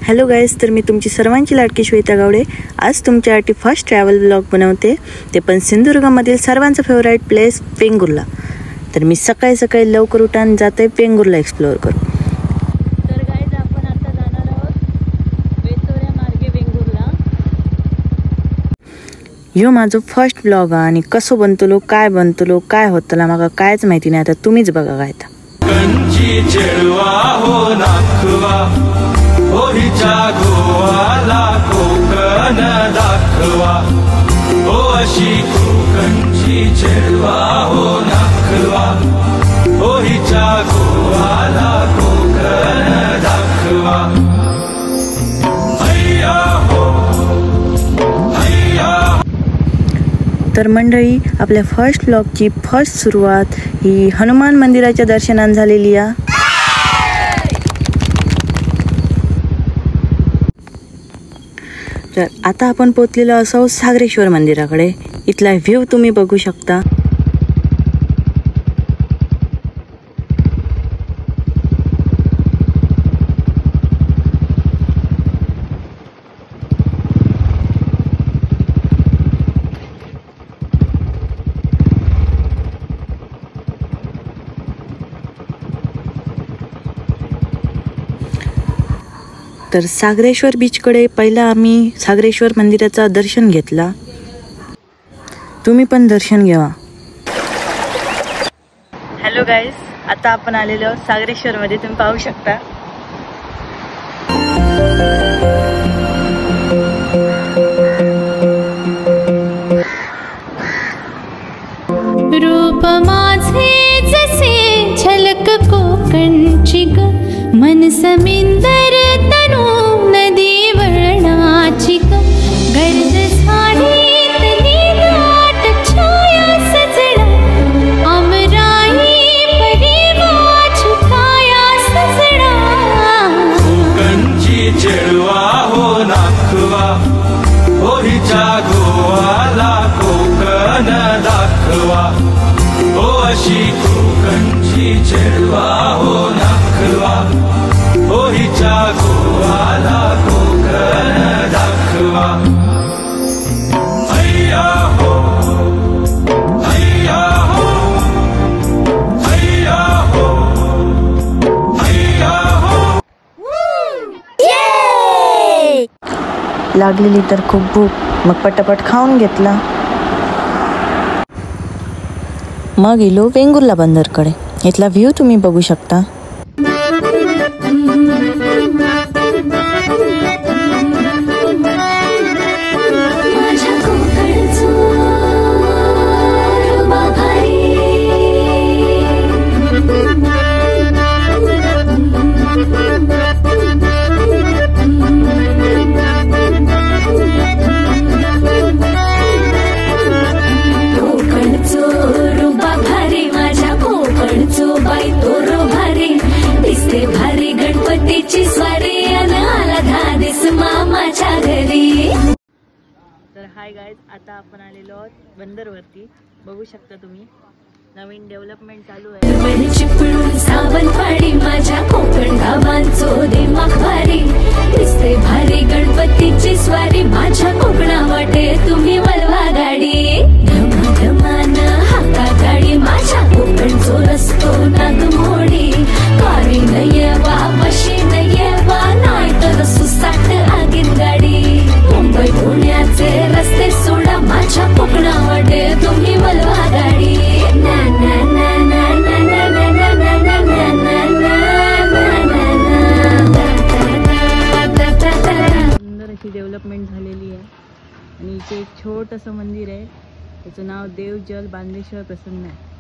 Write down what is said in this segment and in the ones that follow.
Hello guys, तर मी तुमची सर्वांची लाडकी श्वेता गावडे आज तुमच्यासाठी फर्स्ट ट्रॅव्हल ब्लॉग बनवते, ते पण सिंधुदुर्गामधील सर्वांचं फेवरेट प्लेस वेंगुर्ला। तर मी सकाळी सकाळी लवकर उठून जाते वेंगुर्ला एक्सप्लोअर करू। तर गाईज आपण आता जाणार आहोत वेतोऱ्या मार्गे वेंगुर्ला। ह्यो माझो फर्स्ट ब्लॉग आणि कसो बनतलो काय बनतलो काय होतला माका कायच माहिती नाही, आता तुम्हीच बघा काय आता। कंची चेडवा हो नाखवा होईच्या गोवाला कोकण दाखवा हो अशी कोकणची चेडवा हो नाखवा होईच्या गोवाला कोकण दाखवा। हैया हो हैया। तर मंडळी, आपल्या फर्स्ट ब्लॉगची फर्स्ट सुरुवात ही हनुमान मंदिराच्या दर्शनान झालेली आहे। तर आता आपण पोहोचलेलो असो सागरेश्वर मंदिराकडे। इथला व्ह्यू तुम्ही बघू शकता। तर सागरेश्वर बीचकडे पहिला आम्ही सागरेश्वर मंदिराचा दर्शन घेतला। तुम्ही पण दर्शन घ्या। हॅलो गाईज, आता आपण आलेलो सागरेश्वर मध्ये, तुम्ही पाहू शकता। रूप माझे जसे झलक कोकणची ग, मन समिंदर तनु नदी वर्णाची ग, गर्द झाडीतली दाट छाया सजला, अमराई परी माझी काया सजला। कोकणची चेडवा हो नाखवा होईच्या गोवाला कोकण दाखवा हो अशी कोकणची चेडवा हो नाखवा होईच्या गोवाला कोकण दाखवा। हैया हो हैया हो हैया हो हैया हो। लागलेली तर खूप भूक, मग पटापट खाऊन घेतला। मग गेलो वेंगुर्ला बंदरकडे। इथला व्ह्यू तुम्ही बघू शकता। तर हाय गाईज, आता आपण आलेलो आहोत बंदरवरती। बघू शकता तुम्ही, नवीन डेव्हलपमेंट चालू आहे। चिपळूण सावंतवाडी माझ्या कोकण गावांचो दिमाग भारी, दिसते भारी गणपतीची स्वारी, माझ्या कोकणा वाटे तुम्ही वळवा गाडी। धमाधमान हाका गाडी, माझ्या कोकणचो रस्तो नागमोडी, कारी नये वा वशी नये वा, नाही तर सुसाट आगीन गाडी। मुंबई पुण्याचे रस्ते सोडा, माझ्या कोकणा वाटे तुम्ही वळवा गाडी। ना ना ना ना ना ना ना ना ना ना ना ना ना। सुंदर अशी डेव्हलपमेंट झालेली आहे आणि इथे एक छोटंसं मंदिर आहे, त्याचं नाव देव जल बांधेश्वर प्रसन्न आहे।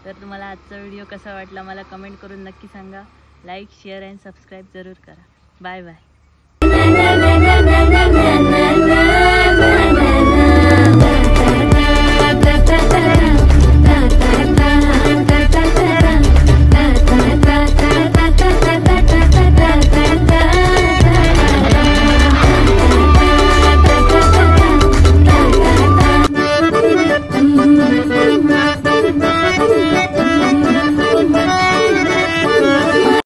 तर तुम्हाला आजचा व्हिडिओ कसा वाटला मला कमेंट करून नक्की सांगा। लाईक, शेअर अँड सबस्क्राईब जरूर करा। Bye bye.